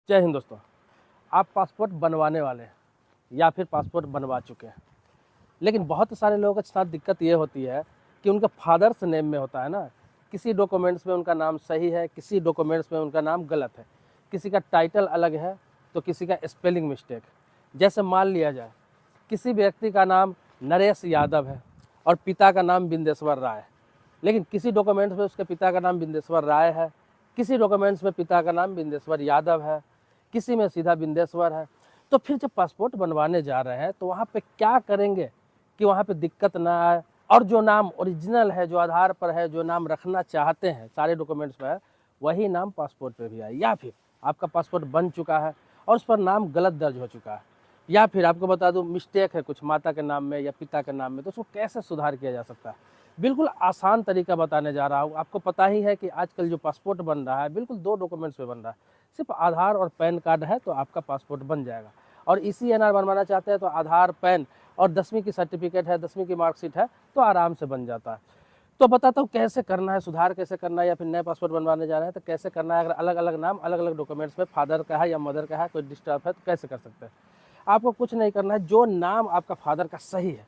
जय हिंद दोस्तों। आप पासपोर्ट बनवाने वाले हैं या फिर पासपोर्ट बनवा चुके हैं, लेकिन बहुत सारे लोगों के साथ दिक्कत ये होती है कि उनका फादर्स नेम में होता है ना, किसी डॉक्यूमेंट्स में उनका नाम सही है, किसी डॉक्यूमेंट्स में उनका नाम गलत है, किसी का टाइटल अलग है तो किसी का स्पेलिंग मिस्टेक। जैसे मान लिया जाए किसी व्यक्ति का नाम नरेश यादव है और पिता का नाम बिंदेश्वर राय है, लेकिन किसी डॉक्यूमेंट्स में उसके पिता का नाम बिंदेश्वर राय है, किसी डॉक्यूमेंट्स में पिता का नाम बिंदेश्वर यादव है, किसी में सीधा बिंदेश्वर है। तो फिर जब पासपोर्ट बनवाने जा रहे हैं तो वहाँ पे क्या करेंगे कि वहाँ पे दिक्कत ना आए और जो नाम ओरिजिनल है, जो आधार पर है, जो नाम रखना चाहते हैं सारे डॉक्यूमेंट्स में है, वही नाम पासपोर्ट पे भी आए। या फिर आपका पासपोर्ट बन चुका है और उस पर नाम गलत दर्ज हो चुका है, या फिर आपको बता दूं मिस्टेक है कुछ माता के नाम में या पिता के नाम में, तो उसको कैसे सुधार किया जा सकता है। बिल्कुल आसान तरीका बताने जा रहा हूँ। आपको पता ही है कि आजकल जो पासपोर्ट बन रहा है बिल्कुल 2 डॉक्यूमेंट्स पे बन रहा है, सिर्फ आधार और पैन कार्ड है तो आपका पासपोर्ट बन जाएगा। और ECNR बनवाना चाहते हैं तो आधार, पैन और 10वीं की सर्टिफिकेट है, 10वीं की मार्कशीट है तो आराम से बन जाता है। तो बताता हूँ कैसे करना है, सुधार कैसे करना है, या फिर नए पासपोर्ट बनवाने जा रहे हैं तो कैसे करना है। अगर अलग अलग नाम अलग अलग डॉक्यूमेंट्स में फादर का है या मदर का है, कोई डिस्टर्ब है तो कैसे कर सकते हैं। आपको कुछ नहीं करना है, जो नाम आपका फादर का सही है,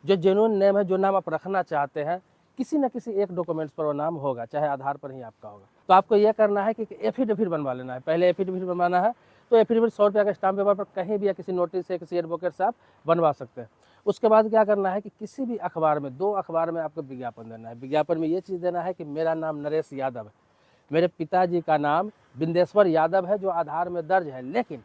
जो जेन्युइन नेम है, जो नाम आप रखना चाहते हैं, किसी न किसी एक डॉक्यूमेंट्स पर वो नाम होगा, चाहे आधार पर ही आपका होगा। तो आपको यह करना है कि एफिडेविट बनवा लेना है। पहले एफिडेविट बनवाना है तो एफिडेविट 100 रुपये का स्टाम्प पेपर पर कहीं भी या किसी नोटिस से किसी एडवोकेट से आप बनवा सकते हैं। उसके बाद क्या करना है कि किसी भी अखबार में, 2 अखबार में आपको विज्ञापन देना है। विज्ञापन में ये चीज़ देना है कि मेरा नाम नरेश यादव है, मेरे पिताजी का नाम बिंदेश्वर यादव है जो आधार में दर्ज है, लेकिन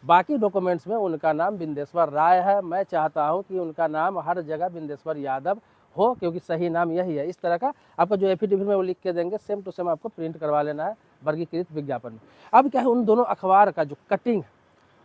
बाकी डॉक्यूमेंट्स में उनका नाम बिंदेश्वर राय है। मैं चाहता हूं कि उनका नाम हर जगह बिंदेश्वर यादव हो, क्योंकि सही नाम यही है। इस तरह का आपको जो एफिडेविट में वो लिख के देंगे, सेम टू सेम आपको प्रिंट करवा लेना है वर्गीकृत विज्ञापन में। अब क्या है, उन दोनों अखबार का जो कटिंग है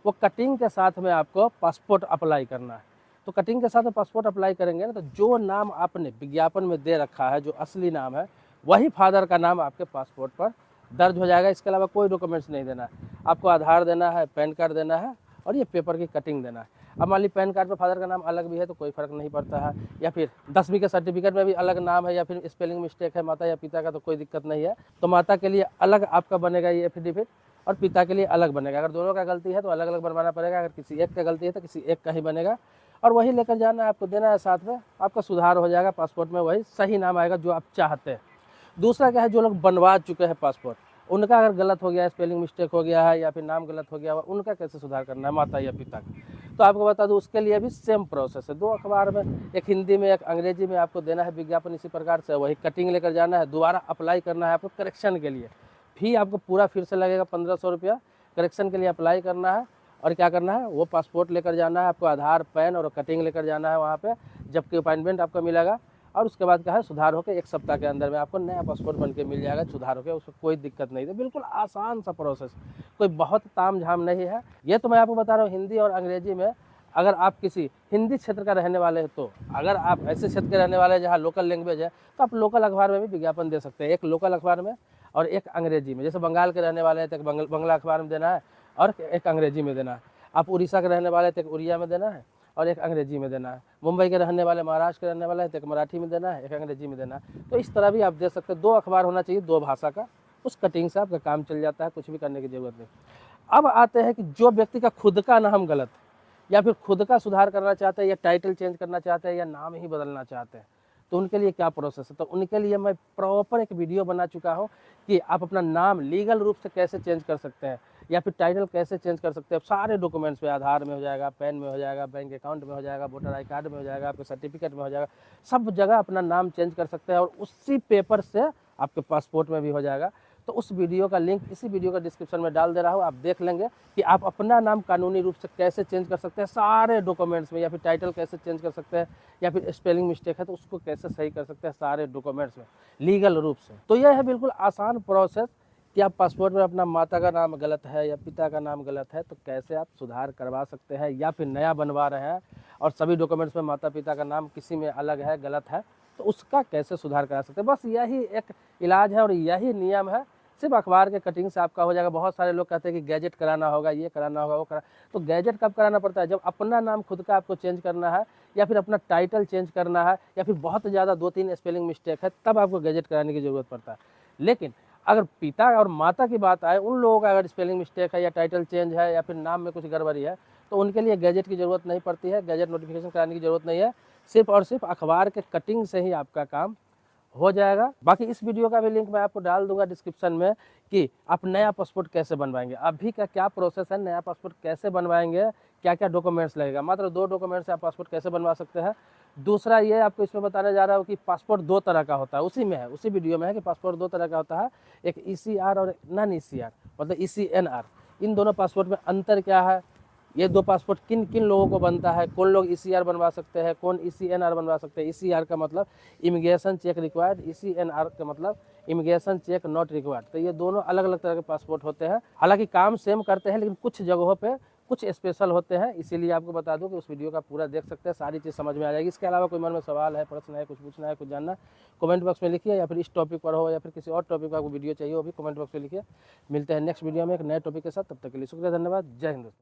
वो कटिंग के साथ में आपको पासपोर्ट अप्लाई करना है। तो कटिंग के साथ में पासपोर्ट अप्लाई करेंगे ना, तो जो नाम आपने विज्ञापन में दे रखा है, जो असली नाम है, वही फादर का नाम आपके पासपोर्ट पर दर्ज हो जाएगा। इसके अलावा कोई डॉक्यूमेंट्स नहीं देना है आपको। आधार देना है, पैन कार्ड देना है और ये पेपर की कटिंग देना है। अब मान ली पैन कार्ड पर फादर का नाम अलग भी है तो कोई फर्क नहीं पड़ता है, या फिर 10वीं के सर्टिफिकेट में भी अलग नाम है, या फिर स्पेलिंग मिस्टेक है माता या पिता का, तो कोई दिक्कत नहीं है। तो माता के लिए अलग आपका बनेगा ये एफिडेविट और पिता के लिए अलग बनेगा। अगर दोनों का गलती है तो अलग अलग बनवाना पड़ेगा, अगर किसी एक का गलती है तो किसी एक का ही बनेगा, और वही लेकर जाना है, आपको देना है। साथ में आपका सुधार हो जाएगा, पासपोर्ट में वही सही नाम आएगा जो आप चाहते हैं। दूसरा क्या है, जो लोग बनवा चुके हैं पासपोर्ट, उनका अगर गलत हो गया है, स्पेलिंग मिस्टेक हो गया है या फिर नाम गलत हो गया है, उनका कैसे सुधार करना है माता या पिता का। तो आपको बता दूं, उसके लिए भी सेम प्रोसेस है। 2 अखबार में, एक हिंदी में एक अंग्रेजी में आपको देना है विज्ञापन। इसी प्रकार से वही कटिंग लेकर जाना है, दोबारा अप्लाई करना है आपको करेक्शन के लिए। फी आपको पूरा फिर से लगेगा 1500 रुपया, करेक्शन के लिए अप्लाई करना है। और क्या करना है, वो पासपोर्ट लेकर जाना है आपको, आधार, पैन और कटिंग लेकर जाना है वहाँ पे, जबकि अपॉइंटमेंट आपको मिलेगा। और उसके बाद क्या है, सुधार होकर 1 सप्ताह के अंदर में आपको नया पासपोर्ट बन के मिल जाएगा, सुधार होकर। उसमें कोई दिक्कत नहीं है, बिल्कुल आसान सा प्रोसेस, कोई बहुत ताम झाम नहीं है। ये तो मैं आपको बता रहा हूँ हिंदी और अंग्रेजी में। अगर आप किसी हिंदी क्षेत्र का रहने वाले हैं, तो अगर आप ऐसे क्षेत्र के रहने वाले हैं जहाँ लोकल लैंग्वेज है, तो आप लोकल अखबार में भी विज्ञापन दे सकते हैं। एक लोकल अखबार में और एक अंग्रेजी में। जैसे बंगाल के रहने वाले हैं तो एक बंगला अखबार में देना है और एक अंग्रेजी में देना है। आप उड़ीसा के रहने वाले हैं तो एक उड़िया में देना है और एक अंग्रेजी में देना है। मुंबई के रहने वाले, महाराष्ट्र के रहने वाले हैं तो एक मराठी में देना है, एक अंग्रेजी में देना है। तो इस तरह भी आप दे सकते हैं। 2 अखबार होना चाहिए, 2 भाषा का। उस कटिंग से आपका काम चल जाता है, कुछ भी करने की जरूरत नहीं। अब आते हैं कि जो व्यक्ति का खुद का नाम गलत है, या फिर खुद का सुधार करना चाहते हैं, या टाइटल चेंज करना चाहते हैं, या नाम ही बदलना चाहते हैं, तो उनके लिए क्या प्रोसेस है। तो उनके लिए मैं प्रॉपर एक वीडियो बना चुका हूँ कि आप अपना नाम लीगल रूप से कैसे चेंज कर सकते हैं, या फिर टाइटल कैसे चेंज कर सकते हैं। सारे डॉक्यूमेंट्स पे, आधार में हो जाएगा, पैन में हो जाएगा, बैंक अकाउंट में हो जाएगा, वोटर आई कार्ड में हो जाएगा, आपके सर्टिफिकेट में हो जाएगा, सब जगह अपना नाम चेंज कर सकते हैं। और उसी पेपर से आपके पासपोर्ट में भी हो जाएगा। तो उस वीडियो का लिंक इसी वीडियो का डिस्क्रिप्शन में डाल दे रहा हूँ, आप देख लेंगे कि आप अपना नाम कानूनी रूप से कैसे चेंज कर सकते हैं सारे डॉक्यूमेंट्स में, या फिर टाइटल कैसे चेंज कर सकते हैं, या फिर स्पेलिंग मिस्टेक है तो उसको कैसे सही कर सकते हैं सारे डॉक्यूमेंट्स में लीगल रूप से। तो यह है बिल्कुल आसान प्रोसेस कि आप पासपोर्ट में अपना माता का नाम गलत है या पिता का नाम गलत है तो कैसे आप सुधार करवा सकते हैं, या फिर नया बनवा रहे हैं और सभी डॉक्यूमेंट्स में माता पिता का नाम किसी में अलग है, गलत है, तो उसका कैसे सुधार करा सकते हैं। बस यही एक इलाज है और यही नियम है। सिर्फ अखबार के कटिंग से आपका हो जाएगा। बहुत सारे लोग कहते हैं कि गैजेट कराना होगा, ये कराना होगा, वो करा। तो गैजेट कब कराना पड़ता है, जब अपना नाम खुद का आपको चेंज करना है, या फिर अपना टाइटल चेंज करना है, या फिर बहुत ज़्यादा 2-3 स्पेलिंग मिस्टेक है, तब आपको गैजेट कराने की ज़रूरत पड़ता है। लेकिन अगर पिता और माता की बात आए, उन लोगों का अगर स्पेलिंग मिस्टेक है या टाइटल चेंज है या फिर नाम में कुछ गड़बड़ी है, तो उनके लिए गैजेट की ज़रूरत नहीं पड़ती है, गैजेट नोटिफिकेशन कराने की ज़रूरत नहीं है। सिर्फ और सिर्फ अखबार के कटिंग से ही आपका काम हो जाएगा। बाकी इस वीडियो का भी लिंक मैं आपको डाल दूंगा डिस्क्रिप्शन में कि आप नया पासपोर्ट कैसे बनवाएंगे, अभी का क्या प्रोसेस है, नया पासपोर्ट कैसे बनवाएंगे, क्या क्या डॉक्यूमेंट्स लगेगा। मात्र 2 डॉक्यूमेंट्स से आप पासपोर्ट कैसे बनवा सकते हैं। दूसरा ये आपको इसमें बताने जा रहा हूँ कि पासपोर्ट 2 तरह का होता है, उसी में है, उसी वीडियो में है कि पासपोर्ट 2 तरह का होता है, एक ECR और नॉन ECR, मतलब ECNR। इन दोनों पासपोर्ट में अंतर क्या है, ये 2 पासपोर्ट किन किन लोगों को बनता है, कौन लोग ECR बनवा सकते हैं, कौन ECNR बनवा सकते हैं। ECR का मतलब इमिग्रेशन चेक रिक्वायर्ड, ECNR का मतलब इमिग्रेशन चेक नॉट रिक्वायर्ड। तो ये दोनों अलग अलग तरह के पासपोर्ट होते हैं। हालांकि काम सेम करते हैं, लेकिन कुछ जगहों पे कुछ स्पेशल होते हैं, इसीलिए आपको बता दूं कि उस वीडियो का पूरा देख सकते हैं, सारी चीज़ समझ में आ जाएगी। इसके अलावा कोई मन में सवाल है, प्रश्न है, कुछ पूछना है, कुछ जानना है, कमेंट बॉक्स में लिखिए, या फिर इस टॉपिक पर हो या फिर किसी और टॉपिक का वीडियो चाहिए वो भी कमेंट बॉक्स में लिखिए। मिलते हैं नेक्स्ट वीडियो में एक नए टॉपिक के साथ, तब तक के लिए शुक्रिया, धन्यवाद, जय हिंद।